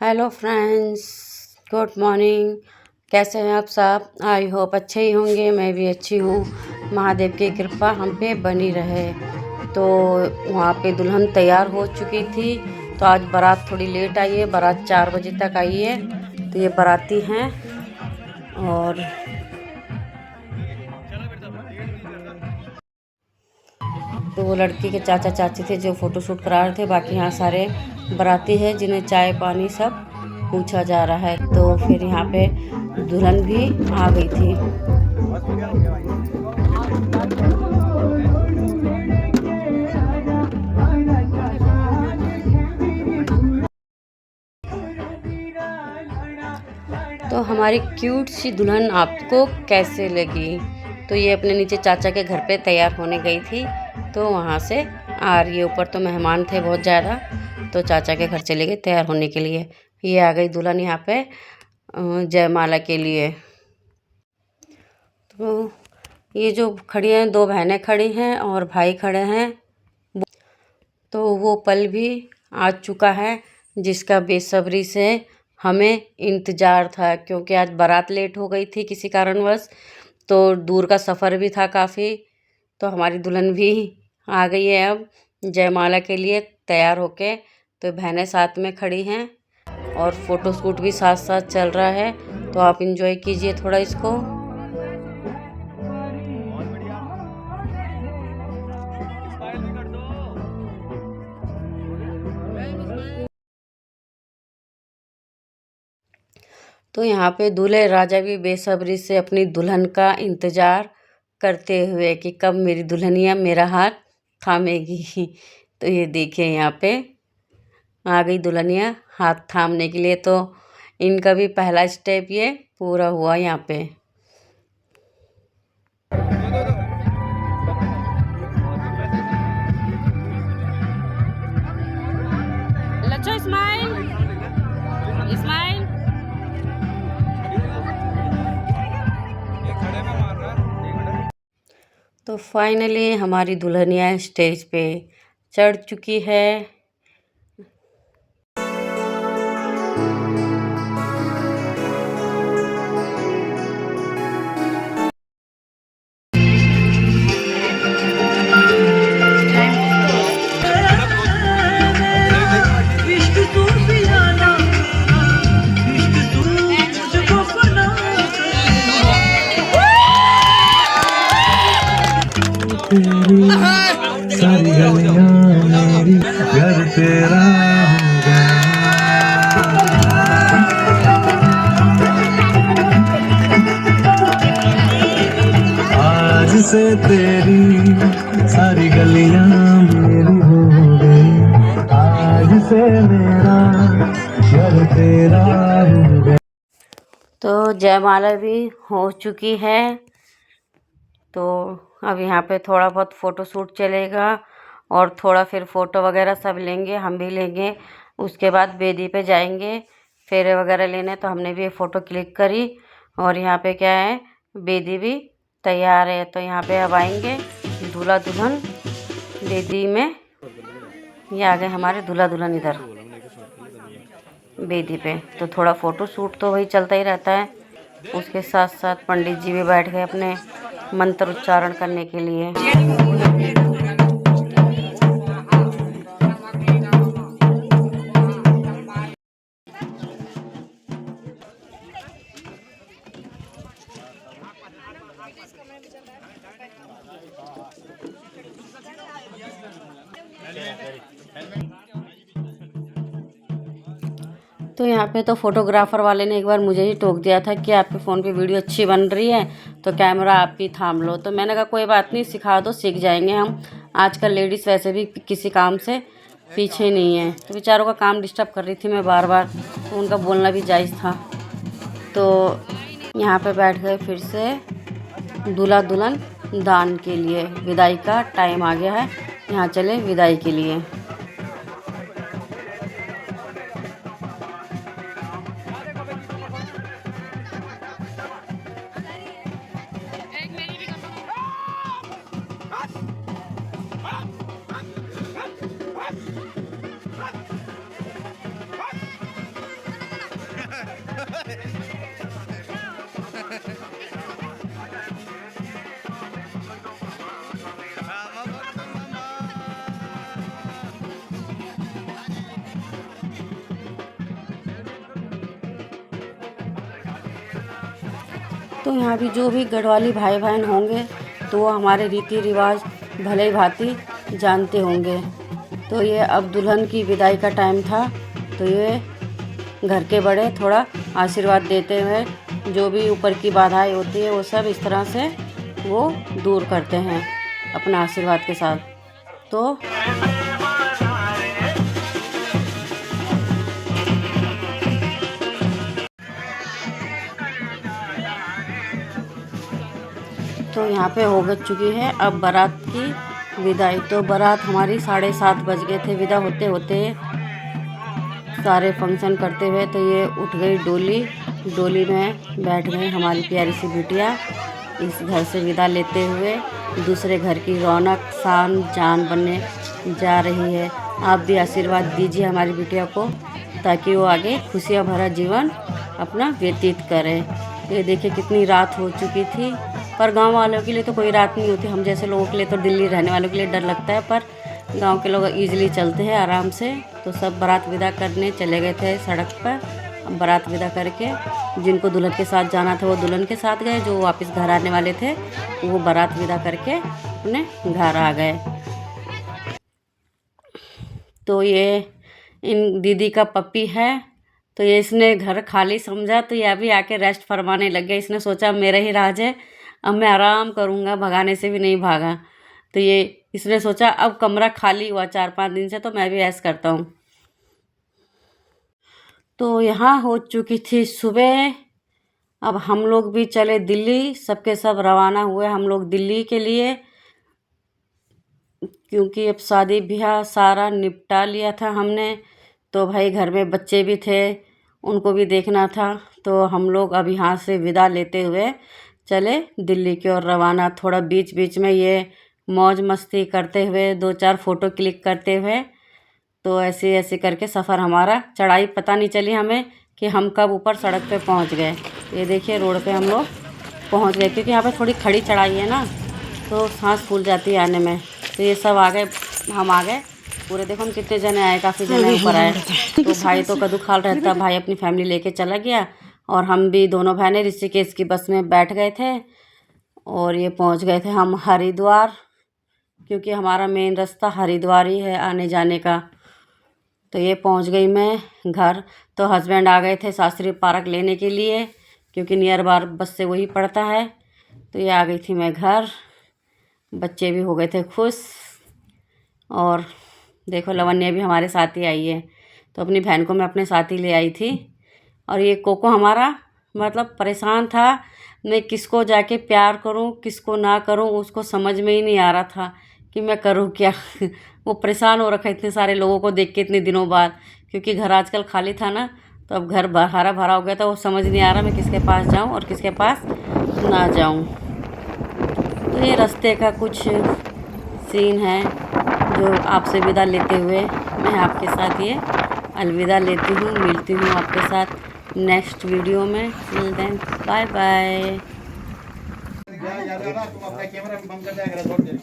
Hello friends, good morning. कैसे हैं आप सब? आई होप अच्छे ही होंगे। मैं भी अच्छी हूँ। महादेव की कृपा हम पे बनी रहे। तो वहाँ पे दुल्हन तैयार हो चुकी थी। तो आज बारात थोड़ी लेट आई है, बारात 4 बजे तक आई है। तो ये बाराती हैं और तो वो लड़की के चाचा चाची थे जो फ़ोटो शूट करा रहे थे। बाकी यहाँ सारे बाराती हैं जिन्हें चाय पानी सब पूछा जा रहा है। तो फिर यहाँ पे दुल्हन भी आ गई थी। तो हमारी क्यूट सी दुल्हन आपको कैसे लगी? तो ये अपने नीचे चाचा के घर पे तैयार होने गई थी। तो वहाँ से आ रही है। ऊपर तो मेहमान थे बहुत ज़्यादा, तो चाचा के घर चले गए तैयार होने के लिए। ये आ गई दुल्हन यहाँ पे जयमाला के लिए। तो ये जो खड़ी हैं, 2 बहनें खड़ी हैं और भाई खड़े हैं। तो वो पल भी आ चुका है जिसका बेसब्री से हमें इंतज़ार था, क्योंकि आज बारात लेट हो गई थी किसी कारणवश। तो दूर का सफ़र भी था काफ़ी। तो हमारी दुल्हन भी आ गई है अब जयमाला के लिए तैयार होके। तो बहनें साथ में खड़ी हैं और फ़ोटो शूट भी साथ साथ चल रहा है। तो आप इंजॉय कीजिए थोड़ा इसको। तो यहाँ पे दूल्हे राजा भी बेसब्री से अपनी दुल्हन का इंतज़ार करते हुए कि कब मेरी दुल्हनिया मेरा हाथ थामेगी। तो ये देखिए यहाँ पे आ गई दुल्हनिया हाथ थामने के लिए। तो इनका भी पहला स्टेप ये पूरा हुआ यहाँ पे। लच्छो स्माइल स्माइल। तो फाइनली हमारी दुल्हनिया स्टेज पे चढ़ चुकी है। सारी गलियां मेरी घर तेरा हो गया। आज से तेरी सारी गलियां मेरी हो गई। आज से मेरा घर तेरा हो गया। तो जयमाला भी हो चुकी है। तो अब यहाँ पे थोड़ा बहुत फ़ोटो शूट चलेगा और थोड़ा फिर फ़ोटो वगैरह सब लेंगे, हम भी लेंगे। उसके बाद वेदी पे जाएंगे फेरे वगैरह लेने। तो हमने भी फ़ोटो क्लिक करी और यहाँ पे क्या है, वेदी भी तैयार है। तो यहाँ पे अब आएंगे दूल्हा दुल्हन वेदी में। ये आ गए हमारे दूल्हा दुल्हन इधर वेदी पे। तो थोड़ा फ़ोटो शूट तो वही चलता ही रहता है। उसके साथ साथ पंडित जी भी बैठ गए अपने मंत्र उच्चारण करने के लिए। तो यहाँ पे तो फोटोग्राफ़र वाले ने एक बार मुझे ही टोक दिया था कि आपके फ़ोन पे वीडियो अच्छी बन रही है तो कैमरा आप ही थाम लो। तो मैंने कहा कोई बात नहीं, सिखा दो, सीख जाएंगे हम। आजकल लेडीज़ वैसे भी किसी काम से पीछे नहीं है। तो बेचारों का काम डिस्टर्ब कर रही थी मैं बार बार, तो उनका बोलना भी जायज़ था। तो यहाँ पे बैठ गए फिर से दूल्हा दुल्हन दान के लिए। विदाई का टाइम आ गया है, यहाँ चले विदाई के लिए। तो यहाँ भी जो भी गढ़वाली भाई बहन होंगे तो वो हमारे रीति रिवाज भले भांति जानते होंगे। तो ये अब दुल्हन की विदाई का टाइम था, तो ये घर के बड़े थोड़ा आशीर्वाद देते हुए जो भी ऊपर की बाधाएं होती है वो सब इस तरह से वो दूर करते हैं अपना आशीर्वाद के साथ। तो यहाँ पे हो चुकी है अब बारात की विदाई। तो बारात हमारी 7:30 बज गए थे विदा होते होते, सारे फंक्शन करते हुए। तो ये उठ गई डोली में बैठ गई हमारी प्यारी सी बिटिया, इस घर से विदा लेते हुए दूसरे घर की रौनक शान जान बनने जा रही है। आप भी आशीर्वाद दीजिए हमारी बिटिया को ताकि वो आगे खुशियाँ भरा जीवन अपना व्यतीत करे। ये देखिए कितनी रात हो चुकी थी, पर गांव वालों के लिए तो कोई रात नहीं होती। हम जैसे लोगों के लिए तो दिल्ली रहने वालों के लिए डर लगता है, पर गांव के लोग इजीली चलते हैं आराम से। तो सब बारात विदा करने चले गए थे सड़क पर। बारात विदा करके जिनको दुल्हन के साथ जाना था वो दुल्हन के साथ गए, जो वापस घर आने वाले थे वो बारात विदा करके अपने घर आ गए। तो ये इन दीदी का पप्पी है, तो ये इसने घर खाली समझा तो ये अभी आके रेस्ट फरमाने लग गया। इसने सोचा मेरा ही राज है, अब मैं आराम करूँगा, भगाने से भी नहीं भागा। तो ये इसने सोचा अब कमरा खाली हुआ 4-5 दिन से, तो मैं भी ऐसा करता हूँ। तो यहाँ हो चुकी थी सुबह। अब हम लोग भी चले दिल्ली, सबके सब रवाना हुए हम लोग दिल्ली के लिए, क्योंकि अब शादी ब्याह सारा निपटा लिया था हमने। तो भाई घर में बच्चे भी थे, उनको भी देखना था। तो हम लोग अब यहाँ से विदा लेते हुए चले दिल्ली की ओर रवाना। थोड़ा बीच बीच में ये मौज मस्ती करते हुए 2-4 फ़ोटो क्लिक करते हुए, तो ऐसे ऐसे करके सफ़र हमारा, चढ़ाई पता नहीं चली हमें कि हम कब ऊपर सड़क पे पहुंच गए। ये देखिए रोड पे हम लोग पहुंच गए, क्योंकि यहाँ पे थोड़ी खड़ी चढ़ाई है ना, तो सांस फूल जाती है आने में। तो ये सब आ गए, हम आ गए पूरे। देखो हम कितने जने आए, काफ़ी जने ऊपर आए। तो भाई तो कद्दू खाल रहता, भाई अपनी फैमिली लेके चला गया, और हम भी दोनों बहनें ऋषिकेश की बस में बैठ गए थे। और ये पहुंच गए थे हम हरिद्वार, क्योंकि हमारा मेन रास्ता हरिद्वार ही है आने जाने का। तो ये पहुंच गई मैं घर। तो हस्बैंड आ गए थे शास्त्री पार्क लेने के लिए, क्योंकि नियर बार बस से वही पड़ता है। तो ये आ गई थी मैं घर, बच्चे भी हो गए थे खुश। और देखो लवन्या भी हमारे साथ ही आई है, तो अपनी बहन को मैं अपने साथ ही ले आई थी। और ये कोको हमारा मतलब परेशान था, मैं किसको जाके प्यार करूं किसको ना करूं, उसको समझ में ही नहीं आ रहा था कि मैं करूं क्या। वो परेशान हो रखा है इतने सारे लोगों को देख के इतने दिनों बाद, क्योंकि घर आजकल खाली था ना, तो अब घर हरा भरा हो गया था। वो समझ नहीं आ रहा मैं किसके पास जाऊं और किसके पास ना जाऊं। तो ये रास्ते का कुछ सीन है जो आपसे विदा लेते हुए मैं आपके साथ ये अलविदा लेती हूँ। मिलती हूँ आपके साथ नेक्स्ट वीडियो में। Till then bye bye. तुम अपना कैमरा बंद कर दिया थोड़ी देर।